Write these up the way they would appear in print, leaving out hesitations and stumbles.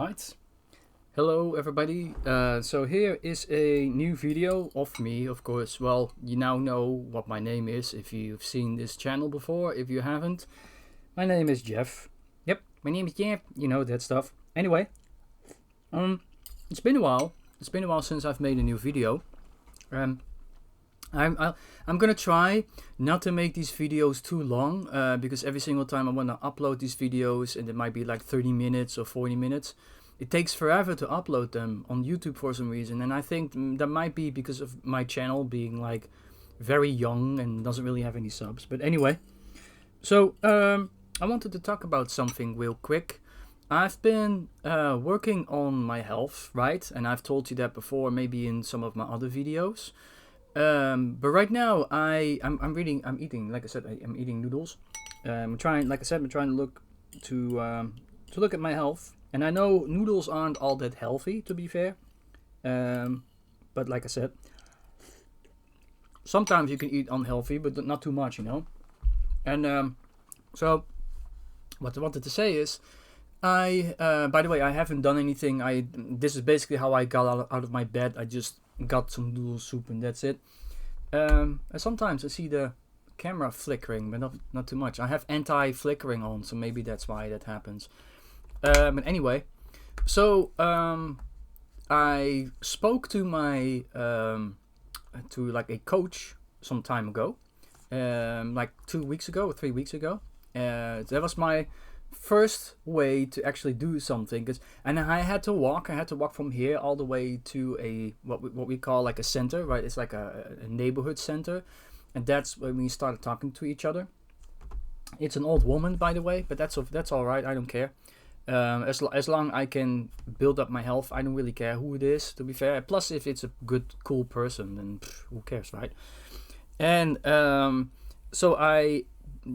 Alright. Hello everybody. So here is a new video of me, of course. Well, you now know what my name is if you've seen this channel before. If you haven't, my name is Jeff. Yep, my name is Jeff. You know that stuff. Anyway, it's been a while. It's been a while since I've made a new video. I'm gonna try not to make these videos too long because every single time I want to upload these videos, and it might be like 30 minutes or 40 minutes, it takes forever to upload them on YouTube for some reason. And I think that might be because of my channel being like very young and doesn't really have any subs. But anyway, so I wanted to talk about something real quick. I've been working on my health, right? And I've told you that before, maybe in some of my other videos. But right now I'm eating, like I said, I'm eating noodles. I'm trying to look at my health, and I know noodles aren't all that healthy, to be fair. But like I said, sometimes you can eat unhealthy, but not too much, you know. And so what I wanted to say is, by the way, I haven't done anything. This is basically how I got out of my bed. I just got some noodle soup and that's it. And sometimes I see the camera flickering, but not too much. I have anti-flickering on, so maybe that's why that happens. But anyway, so I spoke to my to like a coach some time ago, like 2 weeks ago or 3 weeks ago. That was my first way to actually do something, and I had to walk from here all the way to a what we call like a center, right? It's like a neighborhood center, and that's when we started talking to each other. It's an old woman, by the way, but that's all right. I don't care. As long I can build up my health, I don't really care who it is, to be fair. Plus, if it's a good, cool person, then who cares, right? And so I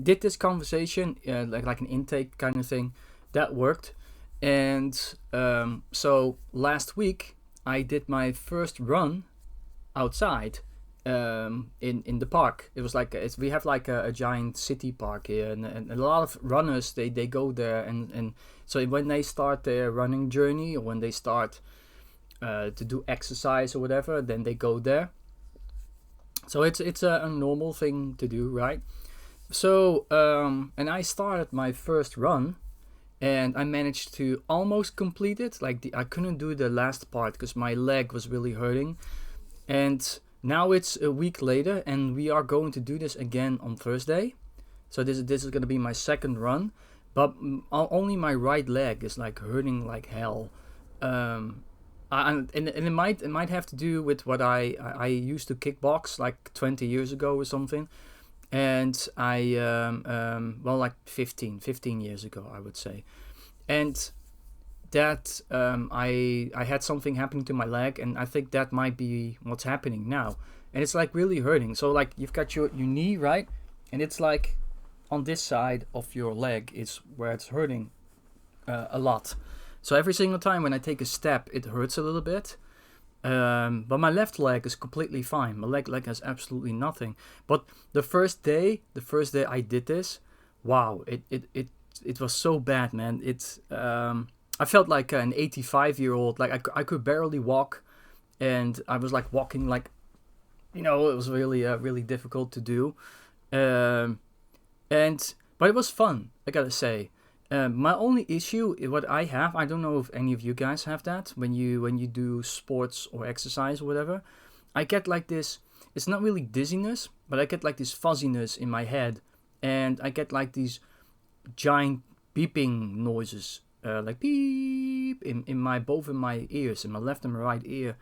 did this conversation, like an intake kind of thing, that worked. And so last week I did my first run outside in the park. It was like we have like a giant city park here, and a lot of runners they go there, and so when they start their running journey, or when they start to do exercise or whatever, then they go there. So it's a normal thing to do, right? So and I started my first run, and I managed to almost complete it. I couldn't do the last part because my leg was really hurting. And now it's a week later, and we are going to do this again on Thursday. So this is going to be my second run, but only my right leg is like hurting like hell. And it might have to do with what I used to kickbox like 20 years ago or something. And I well, like 15 years ago, I would say. And that I had something happening to my leg, and I think that might be what's happening now. And it's like really hurting. So like you've got your knee, right? And it's like on this side of your leg is where it's hurting a lot. So every single time when I take a step, it hurts a little bit. But my left leg is completely fine. My leg has absolutely nothing. But the first day I did this, wow, it was so bad, man. I felt like an 85-year-old. Like I could barely walk, and I was like walking like, you know, it was really really difficult to do. But it was fun, I gotta say. My only issue, what I have, I don't know if any of you guys have that, when you do sports or exercise or whatever, I get like this, it's not really dizziness, but I get like this fuzziness in my head, and I get like these giant beeping noises, like beep, in both in my ears, in my left and my right ear.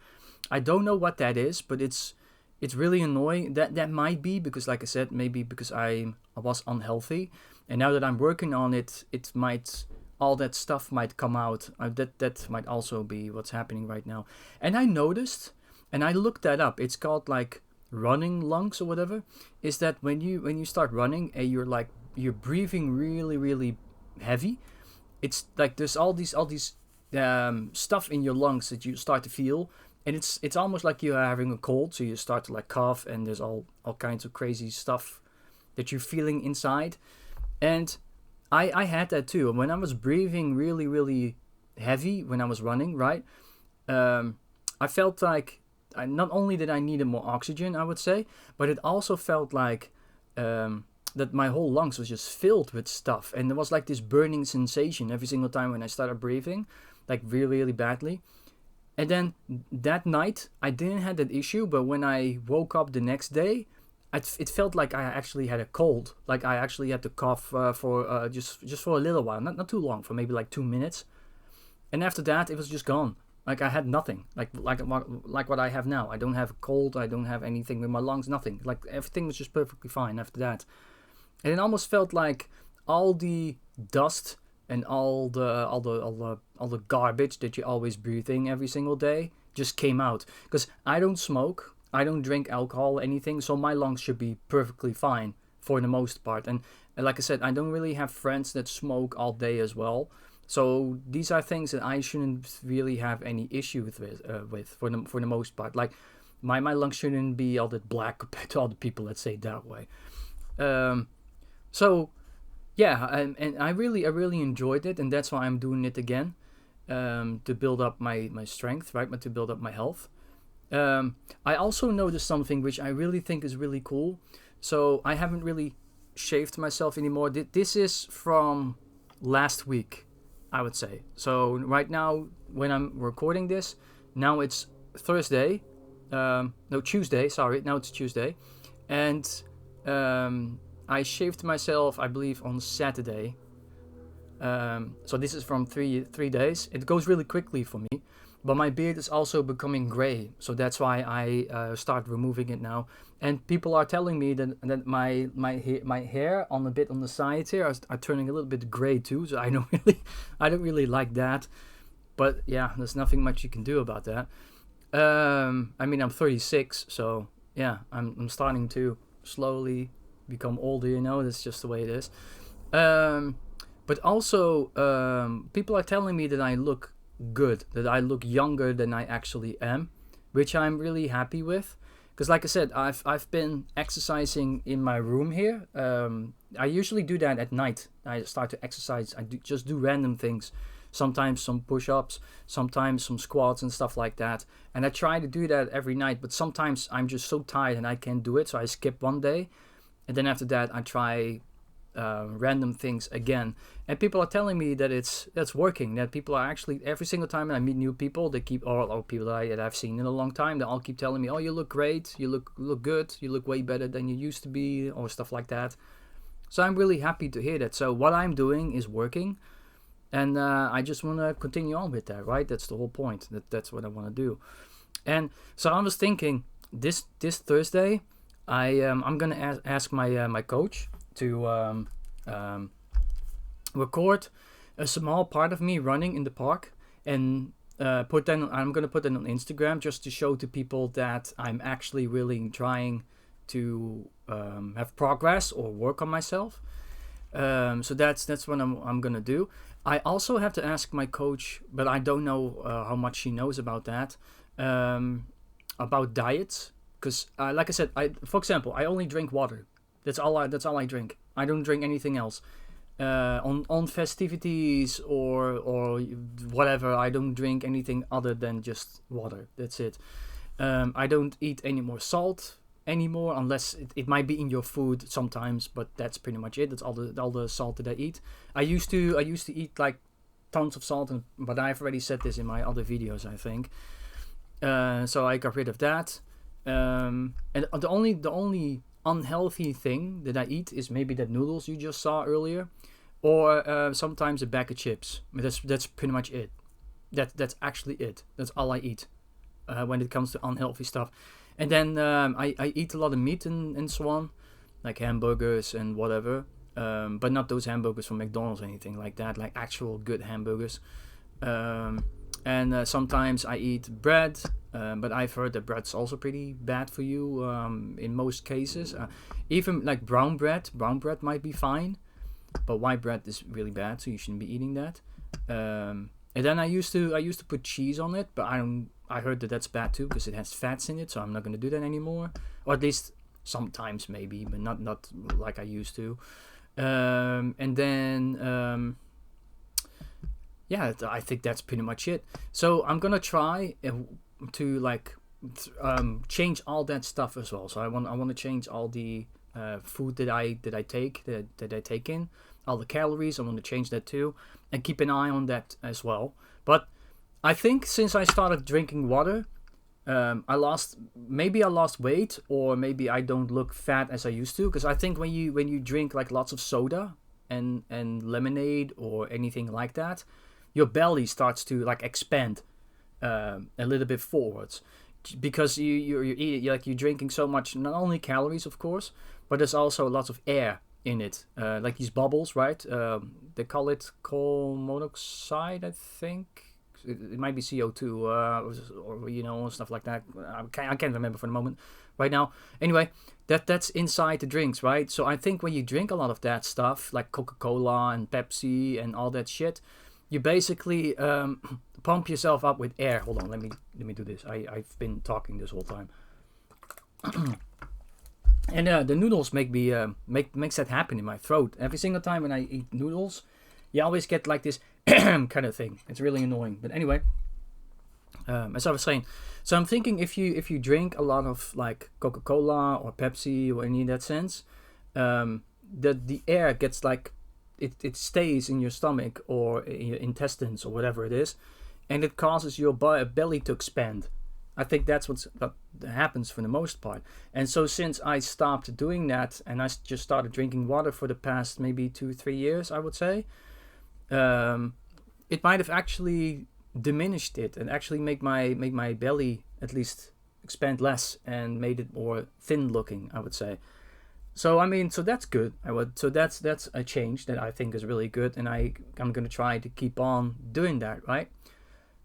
I don't know what that is, but it's really annoying. That might be because, like I said, maybe because I was unhealthy. And now that I'm working on it, all that stuff might come out. That might also be what's happening right now. And I noticed, and I looked that up. It's called like running lungs or whatever. Is that when you start running and you're breathing really really heavy? It's like there's all these stuff in your lungs that you start to feel, and it's almost like you're having a cold. So you start to like cough, and there's all kinds of crazy stuff that you're feeling inside. And I had that too. And when I was breathing really, really heavy when I was running, right? I felt like not only did I needed more oxygen, I would say, but it also felt like that my whole lungs was just filled with stuff, and there was like this burning sensation every single time when I started breathing, like really, really badly. And then that night, I didn't have that issue, but when I woke up the next day, it felt like I actually had a cold. Like I actually had to cough for just for a little while, not too long, for maybe like 2 minutes. And after that, it was just gone. Like I had nothing. Like what I have now. I don't have a cold. I don't have anything with my lungs. Nothing. Like everything was just perfectly fine after that. And it almost felt like all the dust and all the garbage that you're always breathing every single day just came out. Because I don't smoke, I don't drink alcohol, anything, so my lungs should be perfectly fine for the most part. And like I said, I don't really have friends that smoke all day as well. So these are things that I shouldn't really have any issue with for the most part. Like my lungs shouldn't be all that black compared to other people. Let's say it that way. So yeah, and I really enjoyed it, and that's why I'm doing it again, to build up my strength, right? But to build up my health. I also noticed something which I really think is really cool. So I haven't really shaved myself anymore. This is from last week, I would say. So right now, when I'm recording this, now it's Thursday. No, Tuesday. Sorry, now it's Tuesday, and I shaved myself, I believe, on Saturday. So this is from three days. It goes really quickly for me, but my beard is also becoming gray, so that's why I start removing it now. And people are telling me that my hair on a bit on the sides here are turning a little bit gray too. So I don't really like that. But yeah, there's nothing much you can do about that. I mean, I'm 36, so yeah, I'm starting to slowly become older. That's just the way it is. But also, people are telling me that I look good, that I look younger than I actually am, which I'm really happy with. Because like I said, I've been exercising in my room here. I usually do that at night. I start to exercise. I just do random things. Sometimes some push-ups, sometimes some squats and stuff like that. And I try to do that every night, but sometimes I'm just so tired and I can't do it, so I skip one day. And then after that, I try random things again. And people are telling me that that's working. That people are actually, every single time I meet new people, they keep, or people that I've seen in a long time, they all keep telling me, "Oh, you look great. You look good. You look way better than you used to be," or stuff like that. So I'm really happy to hear that. So what I'm doing is working, and I just want to continue on with that. Right? That's the whole point. That's what I want to do. And so I was thinking this Thursday, I'm gonna ask my coach to record a small part of me running in the park, and I'm gonna put that on Instagram just to show to people that I'm actually really trying to have progress or work on myself. So that's what I'm gonna do. I also have to ask my coach, but I don't know how much she knows about that, about diets. Because like I said, for example, I only drink water. That's all I drink. I don't drink anything else. On festivities or whatever, I don't drink anything other than just water. That's it. I don't eat any more salt anymore, unless it might be in your food sometimes, but that's pretty much it. That's all the salt that I eat. I used to eat like tons of salt, but I've already said this in my other videos, I think. So I got rid of that. And the only unhealthy thing that I eat is maybe that noodles you just saw earlier, or sometimes a bag of chips. That's pretty much it. That's actually it. That's all I eat when it comes to unhealthy stuff. And then I eat a lot of meat and so on, like hamburgers and whatever, but not those hamburgers from McDonald's or anything like that, like actual good hamburgers. And sometimes I eat bread, but I've heard that bread's also pretty bad for you in most cases. Even like brown bread might be fine, but white bread is really bad, so you shouldn't be eating that. And then I used to put cheese on it, but I heard that that's bad too because it has fats in it, so I'm not gonna do that anymore. Or at least sometimes maybe, but not like I used to. And then yeah, I think that's pretty much it. So I'm gonna try to like change all that stuff as well. So I want to change all the food that I take that I take in, all the calories. I want to change that too, and keep an eye on that as well. But I think since I started drinking water, I lost weight, or maybe I don't look fat as I used to. Because I think when you drink like lots of soda and lemonade or anything like that, your belly starts to like expand a little bit forwards, because you're eating, like you're drinking so much, not only calories of course, but there's also lots of air in it, like these bubbles, right? They call it coal monoxide, I think. It might be CO2, or stuff like that. I can't remember for the moment right now. Anyway, that's inside the drinks, right? So I think when you drink a lot of that stuff, like Coca-Cola and Pepsi and all that shit, you basically pump yourself up with air. Hold on, let me do this. I've been talking this whole time. And the noodles makes that happen in my throat. Every single time when I eat noodles, you always get like this kind of thing. It's really annoying. But anyway, as I was saying, so I'm thinking if you drink a lot of like Coca-Cola or Pepsi or any of that sense, the air gets like it stays in your stomach or in your intestines or whatever it is, and it causes your belly to expand. I think that's what happens for the most part. And so since I stopped doing that and I just started drinking water for the past maybe 2-3 years, I would say, it might have actually diminished it and actually make my belly at least expand less and made it more thin looking, I would say. So I mean, so that's good. So that's a change that I think is really good, and I'm gonna try to keep on doing that, right?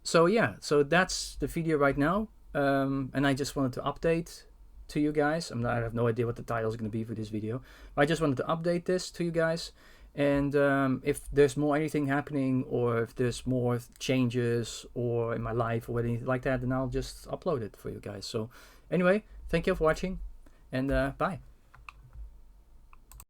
So yeah, so that's the video right now, and I just wanted to update to you guys. I have no idea what the title is gonna be for this video, but I just wanted to update this to you guys. And if there's more anything happening, or if there's more changes or in my life or anything like that, then I'll just upload it for you guys. So anyway, thank you for watching, and bye.